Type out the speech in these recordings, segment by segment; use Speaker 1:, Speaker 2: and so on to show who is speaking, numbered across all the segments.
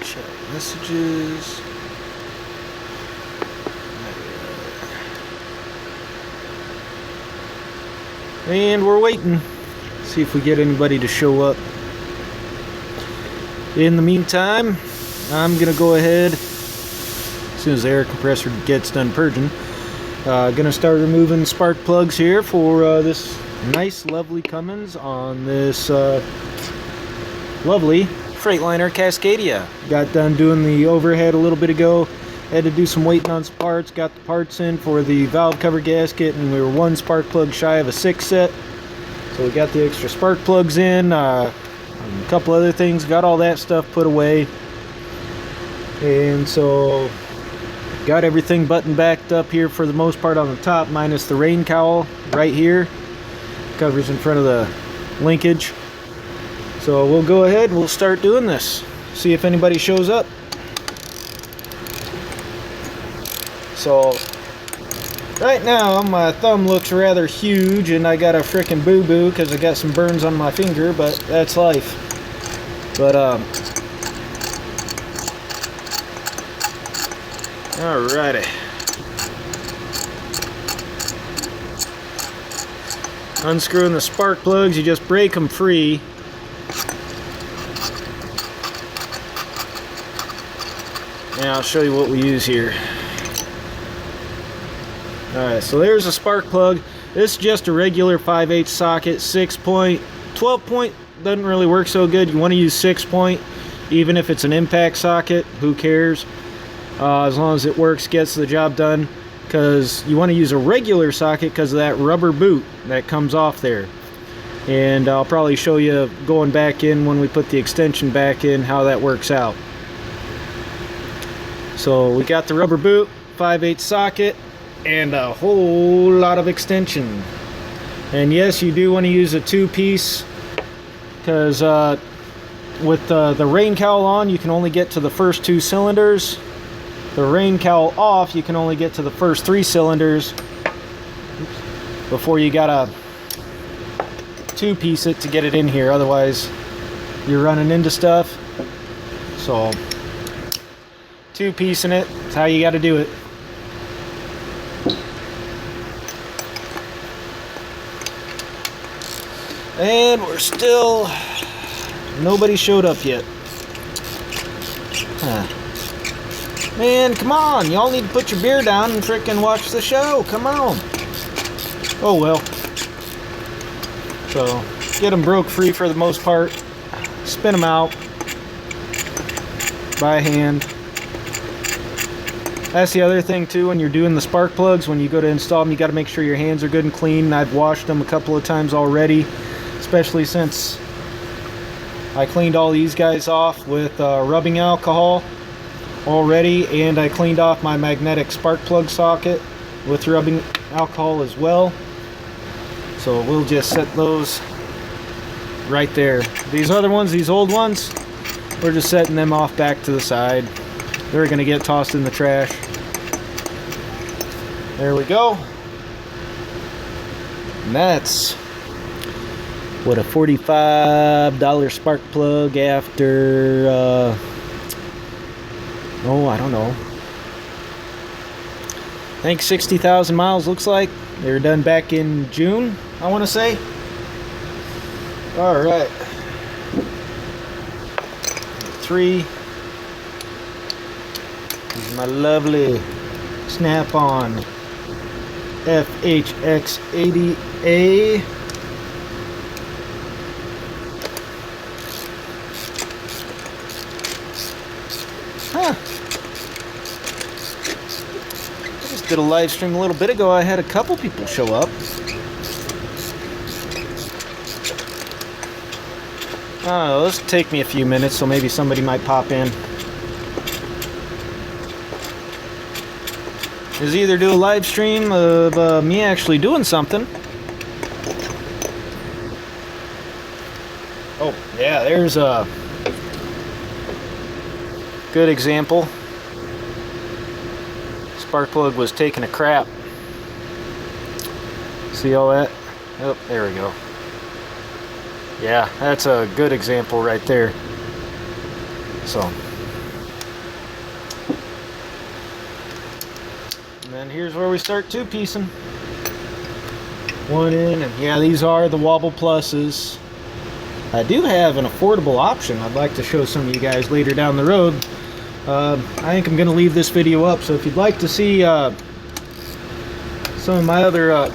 Speaker 1: Check messages. And we're waiting. See if we get anybody to show up. In the meantime, I'm gonna go ahead, as soon as the air compressor gets done purging, gonna start removing spark plugs here for this nice, lovely Cummins on this lovely Freightliner Cascadia. Got done doing the overhead a little bit ago. Had to do some waiting on some parts. Got the parts in for the valve cover gasket, and we were one spark plug shy of a 6 set. So we got the extra spark plugs in, and a couple other things. Got all that stuff put away. And so got everything buttoned backed up here for the most part on the top, minus the rain cowl right here. Covers in front of the linkage. So we'll go ahead and we'll start doing this. See if anybody shows up. So right now my thumb looks rather huge and I got a frickin' boo-boo because I got some burns on my finger, but that's life. But alrighty. Unscrewing the spark plugs, you just break them free. And I'll show you what we use here. Alright, so there's a spark plug. This is just a regular 5/8 socket, 6 point. 12 point doesn't really work so good. You want to use 6 point, even if it's an impact socket, who cares? As long as it works, gets the job done. Because you want to use a regular socket because of that rubber boot that comes off there. And I'll probably show you going back in when we put the extension back in how that works out. So we got the rubber boot, 5/8 socket, and a whole lot of extension. And yes, you do want to use a 2-piece because with the rain cowl on, you can only get to the first 2 cylinders. The rain cowl off, you can only get to the first 3 cylinders before you gotta 2-piece it to get it in here. Otherwise, you're running into stuff. So 2-piecing it, that's how you gotta do it. And we're still, nobody showed up yet. Huh. Man, come on, y'all need to put your beer down and frickin' watch the show, come on. Oh well. So, get them broke free for the most part. Spin them out by hand. That's the other thing too, when you're doing the spark plugs, when you go to install them, you got to make sure your hands are good and clean. I've washed them a couple of times already, especially since I cleaned all these guys off with rubbing alcohol already, and I cleaned off my magnetic spark plug socket with rubbing alcohol as well. So we'll just set those right there. These other ones, these old ones, we're just setting them off back to the side. They're gonna get tossed in the trash. There we go. And that's what a $45 spark plug after oh, I don't know, I think 60,000 miles looks like. They were done back in June, I want to say. All right, 3. This is my lovely Snap-on FHX80A. Huh. I just did a live stream a little bit ago. I had a couple people show up. This will take me a few minutes, so maybe somebody might pop in. Is either do a live stream of me actually doing something. Oh, yeah, there's a good example. Spark plug was taking a crap. See all that? Oh, there we go. Yeah, that's a good example right there. So, and then here's where we start two-piecing. One in, and yeah, these are the Wobble Pluses. I do have an affordable option I'd like to show some of you guys later down the road. I think I'm going to leave this video up, so if you'd like to see some of my other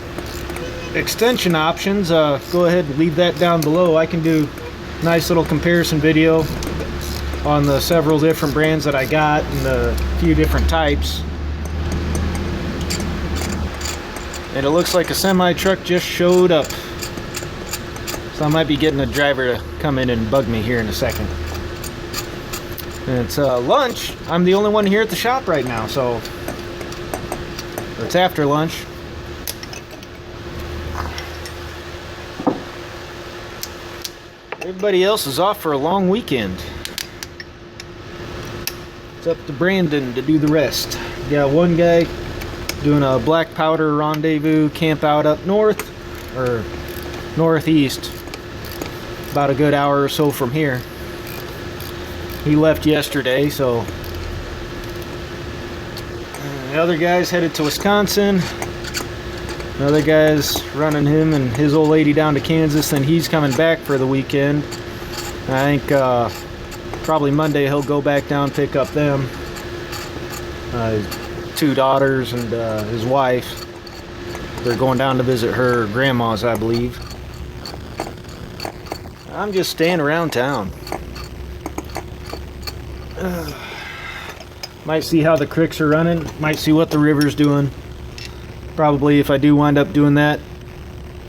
Speaker 1: extension options, go ahead and leave that down below. I can do a nice little comparison video on the several different brands that I got and a few different types. And it looks like a semi-truck just showed up. So I might be getting a driver to come in and bug me here in a second. And it's lunch. I'm the only one here at the shop right now, so it's after lunch. Everybody else is off for a long weekend. It's up to Brandon to do the rest. Got one guy doing a black powder rendezvous camp out up north, or northeast, about a good hour or so from here. He left yesterday, so the other guy's headed to Wisconsin. Another guy's running him and his old lady down to Kansas, and he's coming back for the weekend. I think probably Monday he'll go back down, pick up them. His two daughters and his wife. They're going down to visit her grandma's, I believe. I'm just staying around town. Might see how the creeks are running. Might see what the river's doing. Probably, if I do wind up doing that,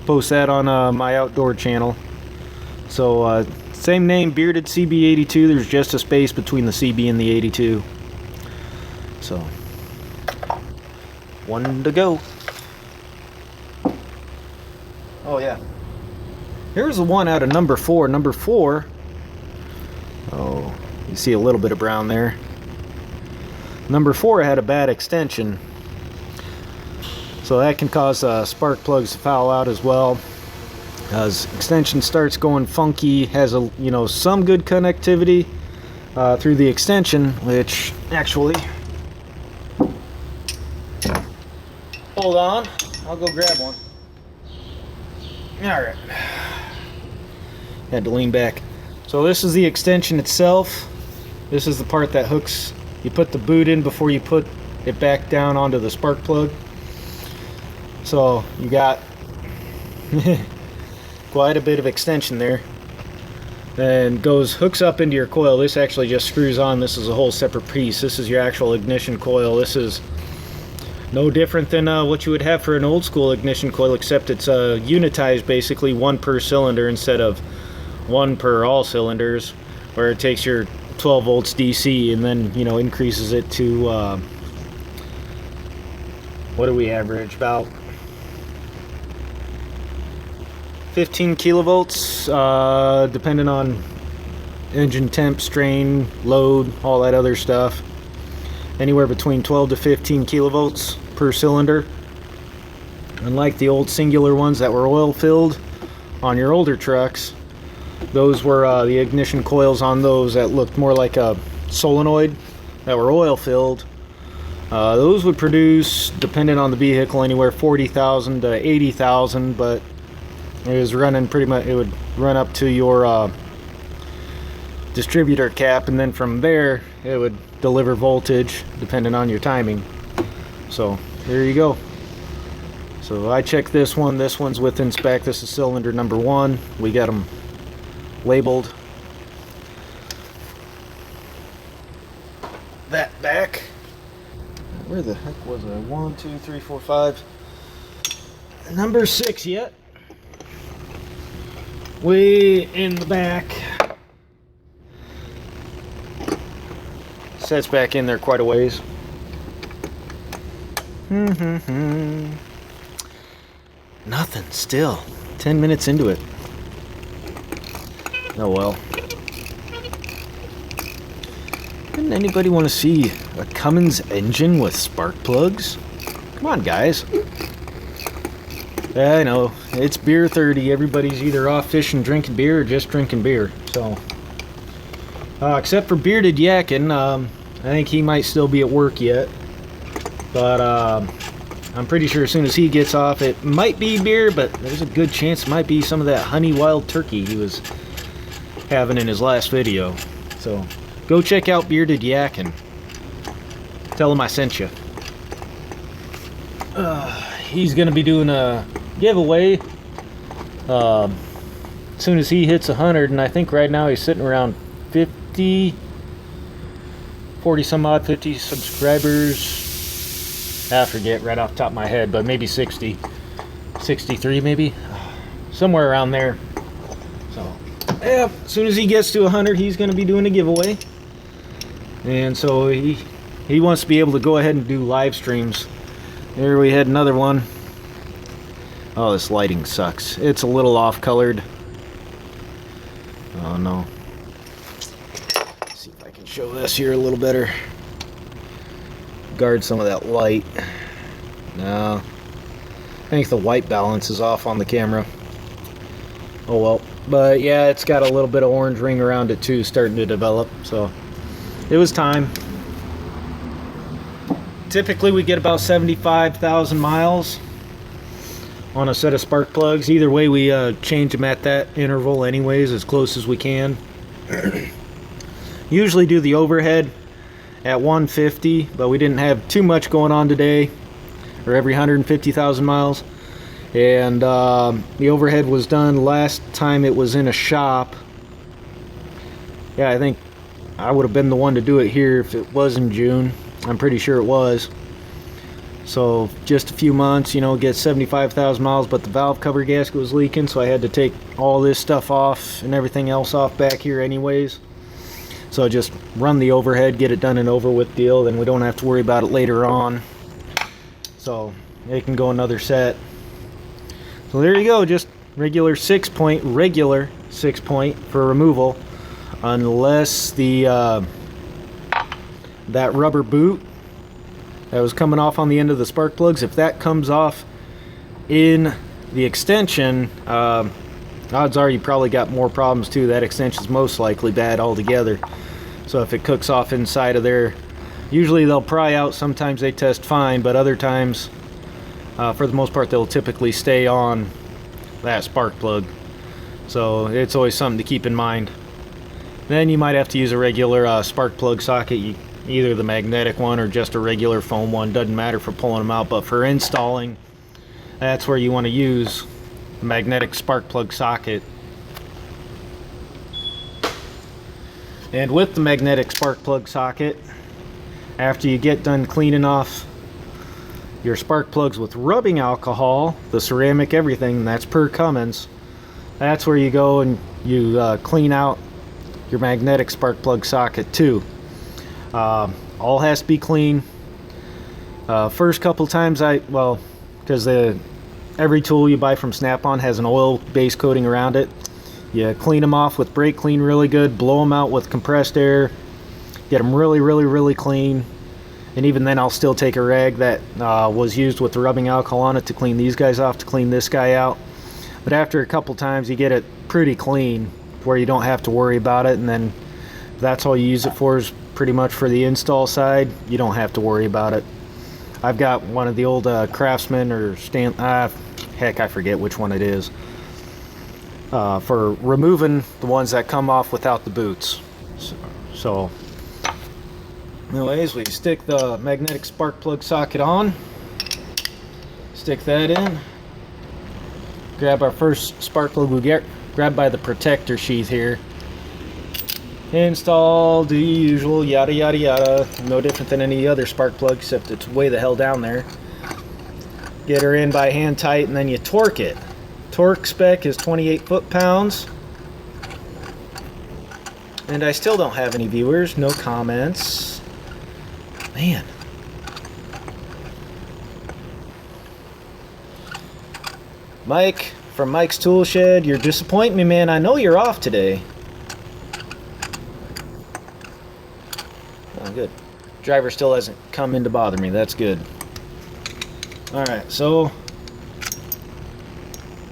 Speaker 1: post that on my outdoor channel. So, same name, Bearded CB82. There's just a space between the CB and the 82. So, one to go. Oh, yeah. Here's the one out of number 4. Number 4. Oh, you see a little bit of brown there. Number 4 had a bad extension. So that can cause spark plugs to foul out as well. As extension starts going funky, has a some good connectivity through the extension, which actually, hold on, I'll go grab one. All right, had to lean back. So this is the extension itself. This is the part that hooks. You put the boot in before you put it back down onto the spark plug. So you got quite a bit of extension there. Then hooks up into your coil. This actually just screws on. This is a whole separate piece. This is your actual ignition coil. This is no different than what you would have for an old school ignition coil, except it's unitized, basically one per cylinder instead of one per all cylinders, where it takes your 12 volts DC and then increases it to what do we average, about 15 kilovolts, depending on engine temp, strain, load, all that other stuff. Anywhere between 12 to 15 kilovolts per cylinder. Unlike the old singular ones that were oil filled on your older trucks, those were the ignition coils on those that looked more like a solenoid that were oil filled. Those would produce, depending on the vehicle, anywhere 40,000 to 80,000, but it was running pretty much, it would run up to your distributor cap, and then from there it would deliver voltage depending on your timing. So there you go. So I checked this one. This one's within spec. This is cylinder number 1. We got them labeled. That back. Where the heck was I? 1, 2, 3, 4, 5. Number 6 yet. Way in the back. Sets back in there quite a ways. Nothing still. 10 minutes into it. Oh well. Didn't anybody want to see a Cummins engine with spark plugs? Come on, guys. I know, it's beer 30. Everybody's either off fishing, drinking beer, or just drinking beer. So, except for Bearded Yakin, I think he might still be at work yet. But I'm pretty sure as soon as he gets off, it might be beer, but there's a good chance it might be some of that honey wild turkey he was having in his last video. So, go check out Bearded Yakin. Tell him I sent you. He's going to be doing a giveaway as soon as he hits 100, and I think right now he's sitting around 40 some odd, 50 subscribers. I forget right off the top of my head, but maybe 60, 63 maybe, somewhere around there. So yeah, as soon as he gets to 100, he's going to be doing a giveaway, and so he wants to be able to go ahead and do live streams. Here we had another one. Oh, this lighting sucks. It's a little off colored. Oh no. Let's see if I can show this here a little better. Guard some of that light. No. I think the white balance is off on the camera. Oh well. But yeah, it's got a little bit of orange ring around it too, starting to develop. So it was time. Typically we get about 75,000 miles on a set of spark plugs. Either way, we change them at that interval anyways, as close as we can. Usually do the overhead at 150, but we didn't have too much going on today, or every 150,000 miles. And the overhead was done last time it was in a shop. Yeah, I think I would have been the one to do it here if it was in June. I'm pretty sure it was. So just a few months, you know, get 75,000 miles, but the valve cover gasket was leaking, so I had to take all this stuff off and everything else off back here anyways. So just run the overhead, get it done and over with deal, then we don't have to worry about it later on. So it can go another set. So there you go, just regular 6-point for removal, unless the that rubber boot that was coming off on the end of the spark plugs, if that comes off in the extension, odds are you probably got more problems too. That extension's most likely bad altogether. So if it cooks off inside of there, usually they'll pry out. Sometimes they test fine, but other times, for the most part, they'll typically stay on that spark plug. So it's always something to keep in mind. Then you might have to use a regular spark plug socket, either the magnetic one or just a regular foam one. Doesn't matter for pulling them out, but for installing, that's where you want to use the magnetic spark plug socket. And with the magnetic spark plug socket, after you get done cleaning off your spark plugs with rubbing alcohol, the ceramic, everything, that's per Cummins, that's where you go and you clean out your magnetic spark plug socket too. All has to be clean. First couple times because every tool you buy from Snap-on has an oil base coating around it. You clean them off with brake clean really good, blow them out with compressed air, get them really clean. And even then I'll still take a rag that was used with the rubbing alcohol on it to clean these guys off, to clean this guy out. But after a couple times you get it pretty clean where you don't have to worry about it, and then if that's all you use it for is pretty much for the install side, you don't have to worry about it. I've got one of the old Craftsman or heck, I forget which one it is, for removing the ones that come off without the boots. So anyways, we stick the magnetic spark plug socket on, stick that in, grab our first spark plug we get, grab by the protector sheath here, install the usual yada yada yada, no different than any other spark plug except it's way the hell down there. Get her in by hand tight, and then you torque it. Torque spec is 28 foot-pounds, and I still don't have any viewers, no comments. Man. Mike, from Mike's Tool Shed, you're disappointing me, man. I know you're off today. Oh, good. Driver still hasn't come in to bother me. That's good. Alright, so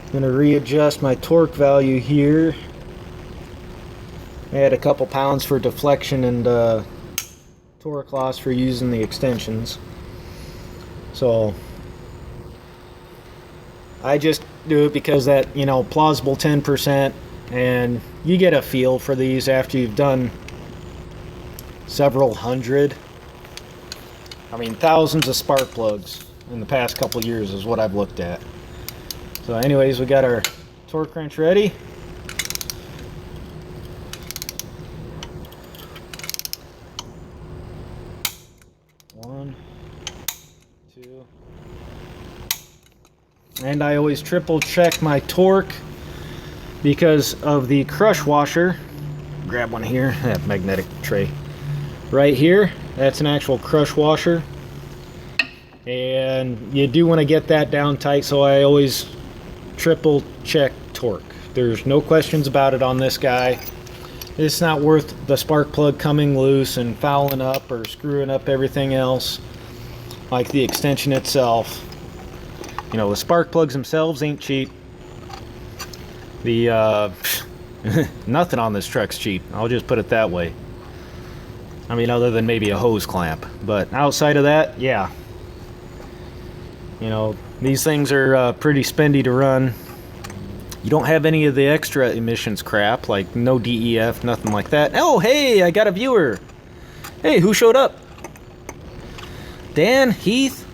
Speaker 1: I'm going to readjust my torque value here. I had a couple pounds for deflection and torque loss for using the extensions. So I just do it because that, you know, plausible 10%, and you get a feel for these after you've done several hundred. I mean, thousands of spark plugs in the past couple years is what I've looked at. So anyways, we got our torque wrench ready. One, two. And I always triple check my torque because of the crush washer. Grab one here, that magnetic tray. Right here, that's an actual crush washer. And you do want to get that down tight, so I always triple check torque. There's no questions about it on this guy. It's not worth the spark plug coming loose and fouling up or screwing up everything else, like the extension itself. You know, the spark plugs themselves ain't cheap. The nothing on this truck's cheap, I'll just put it that way. I mean, other than maybe a hose clamp, but outside of that, yeah. You know, these things are pretty spendy to run. You don't have any of the extra emissions crap, like no DEF, nothing like that. Oh, hey, I got a viewer. Hey, who showed up? Dan? Heath?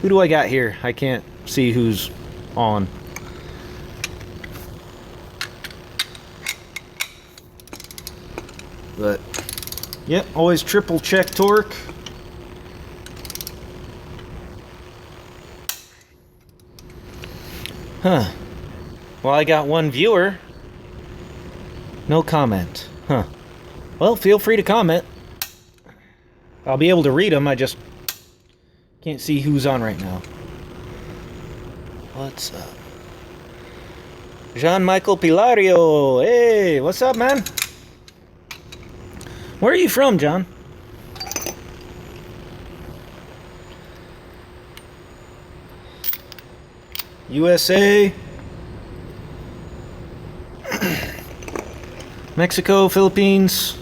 Speaker 1: Who do I got here? I can't see who's on. But, yep, always triple check torque. Huh. Well, I got one viewer. No comment. Huh. Well, feel free to comment. I'll be able to read them, I just can't see who's on right now. What's up? Jean-Michael Pilario. Hey, what's up, man? Where are you from, John? USA, Mexico, Philippines,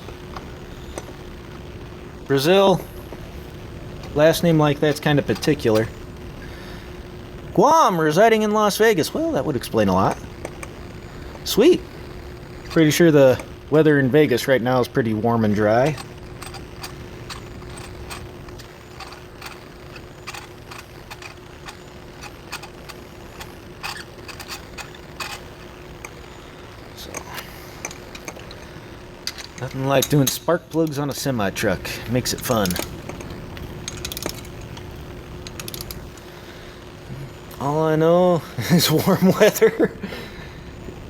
Speaker 1: Brazil. Last name like that's kind of particular. Guam, residing in Las Vegas. Well, that would explain a lot. Sweet. Pretty sure the weather in Vegas right now is pretty warm and dry. Nothing like doing spark plugs on a semi-truck. Makes it fun. All I know is warm weather.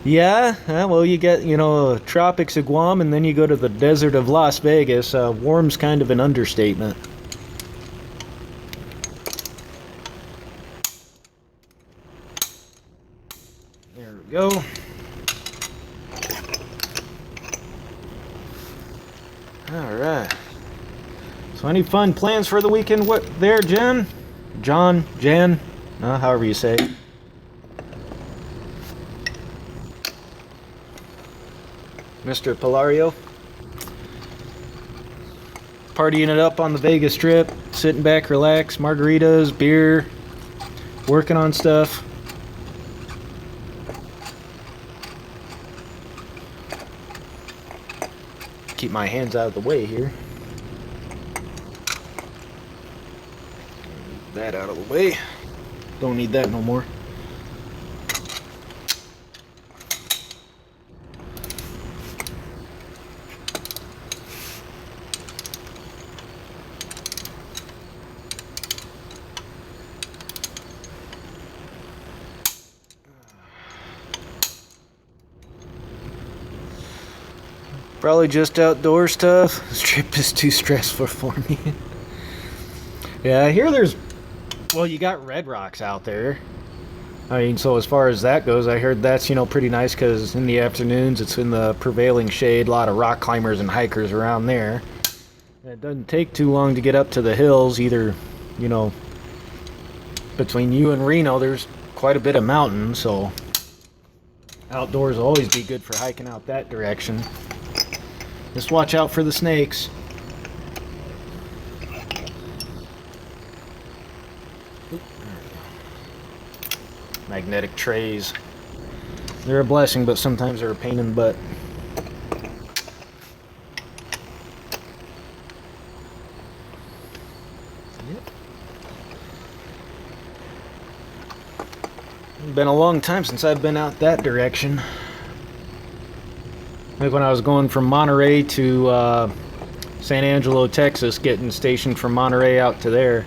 Speaker 1: Yeah, well, you get, you know, tropics of Guam, and then you go to the desert of Las Vegas. Warm's kind of an understatement. There we go. Alright. So any fun plans for the weekend? What there, Jen? John? Jen? However you say. Mr. Pilario. Partying it up on the Vegas Strip. Sitting back, relax, margaritas, beer. Working on stuff. Keep my hands out of the way here. That out of the way. Don't need that no more. Probably just outdoor stuff. This trip is too stressful for me. Yeah, I hear there's... Well, you got red rocks out there. I mean, so as far as that goes, I heard that's, you know, pretty nice because in the afternoons it's in the prevailing shade. A lot of rock climbers and hikers around there. And it doesn't take too long to get up to the hills either, you know. Between you and Reno, there's quite a bit of mountain, so outdoors will always be good for hiking out that direction. Just watch out for the snakes. Magnetic trays. They're a blessing, but sometimes they're a pain in the butt. It's been a long time since I've been out that direction. Like when I was going from Monterey to San Angelo, Texas, getting stationed from Monterey out to there.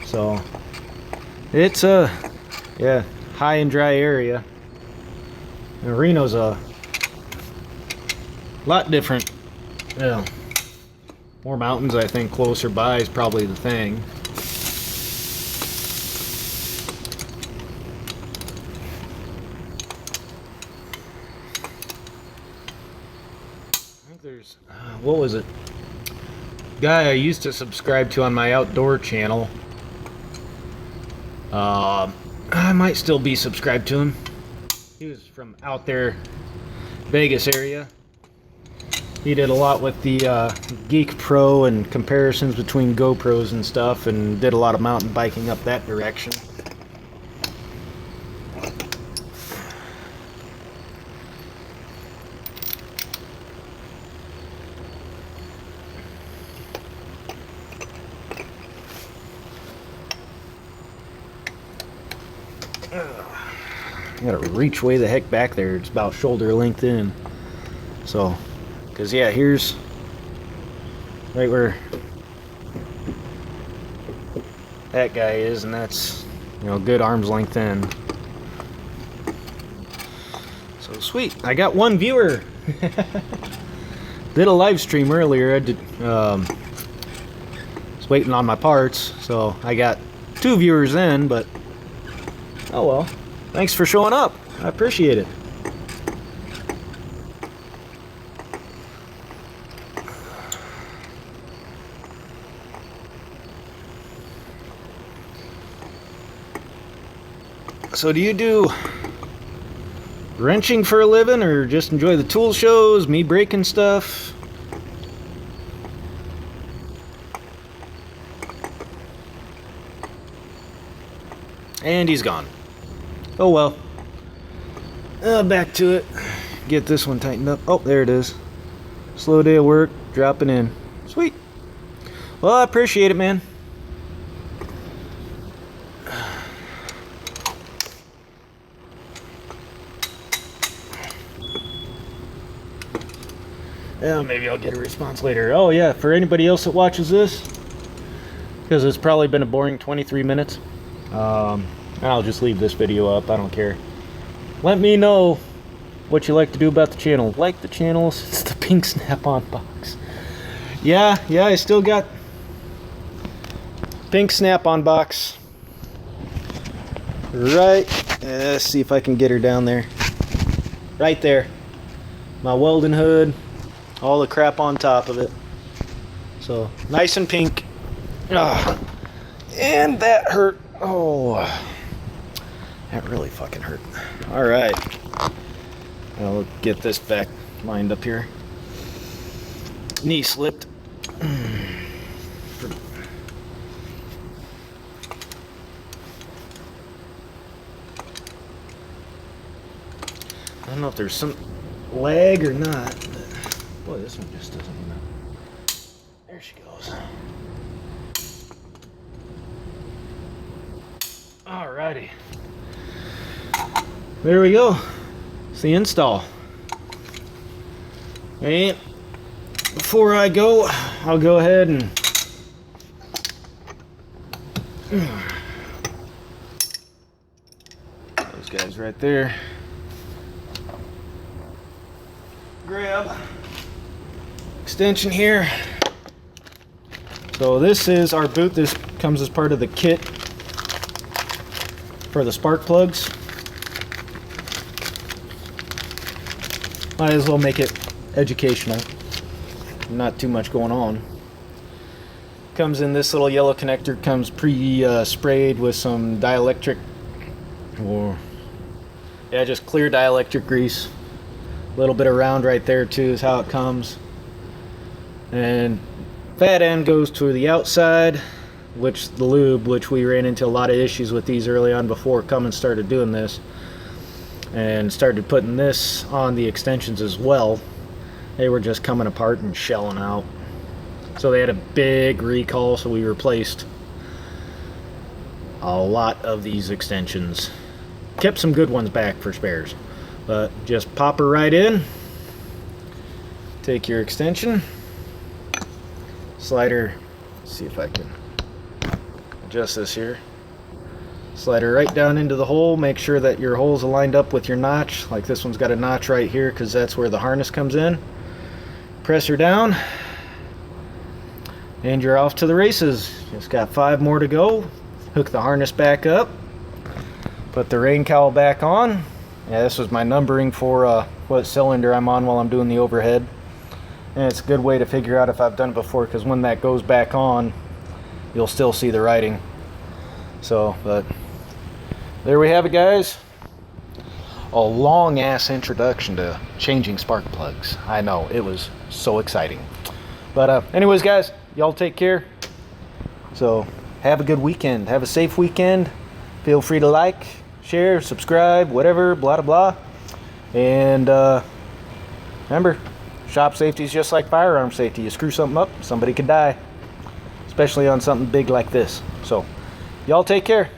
Speaker 1: So it's a high and dry area. And Reno's a lot different. Yeah, more mountains, I think, closer by is probably the thing. There's what was it? Guy I used to subscribe to on my outdoor channel. I might still be subscribed to him. He was from out there, Vegas area. He did a lot with the Geek Pro and comparisons between GoPros and stuff, and did a lot of mountain biking up that direction. I gotta reach way the heck back there. It's about shoulder length in. So, because yeah, here's right where that guy is, and that's, you know, good arm's length in. So sweet. I got one viewer. Did a live stream earlier. I did. Was waiting on my parts, so I got 2 viewers in, but oh well. Thanks for showing up. I appreciate it. So do you do wrenching for a living, or just enjoy the tool shows, me breaking stuff? And he's gone. Oh well. Back to it. Get this one tightened up. Oh, there it is. Slow day of work, dropping in. Sweet. Well, I appreciate it, man. Yeah, maybe I'll get a response later. Oh yeah, for anybody else that watches this, because it's probably been a boring 23 minutes. I'll just leave this video up. I don't care. Let me know what you like to do about the channel. Like the channel. It's the pink snap-on box. Yeah, I still got pink snap-on box. Right. Let's see if I can get her down there. Right there. My welding hood. All the crap on top of it. So, nice and pink. Ah, and that hurt. Oh, that really fucking hurt. Alright. I'll get this back lined up here. Knee slipped. I don't know if there's some lag or not. But boy, this one just doesn't even... There she goes. Alrighty. There we go. It's the install. And before I go, I'll go ahead and those guys right there. Grab extension here. So this is our boot. This comes as part of the kit for the spark plugs. Might as well make it educational. Not too much going on. Comes in this little yellow connector. Comes pre-sprayed with some dielectric, or yeah, just clear dielectric grease. A little bit around right there too is how it comes. And fat end goes to the outside, which the lube, which we ran into a lot of issues with these early on before Cummins started doing this, and started putting this on the extensions as well. They were just coming apart and shelling out. So they had a big recall, so we replaced a lot of these extensions. Kept some good ones back for spares. But just pop her right in. Take your extension. Slide her, see if I can adjust this here. Slide her right down into the hole. Make sure that your holes are lined up with your notch. Like this one's got a notch right here because that's where the harness comes in. Press her down. And you're off to the races. Just got 5 more to go. Hook the harness back up. Put the rain cowl back on. Yeah, this was my numbering for what cylinder I'm on while I'm doing the overhead. And it's a good way to figure out if I've done it before, because when that goes back on, you'll still see the writing. So, but there we have it, guys. A long ass introduction to changing spark plugs. I know, it was so exciting. But anyways, guys, y'all take care. So have a good weekend. Have a safe weekend. Feel free to like, share, subscribe, whatever, blah blah blah. And remember, shop safety is just like firearm safety. You screw something up, somebody could die, especially on something big like this. So y'all take care.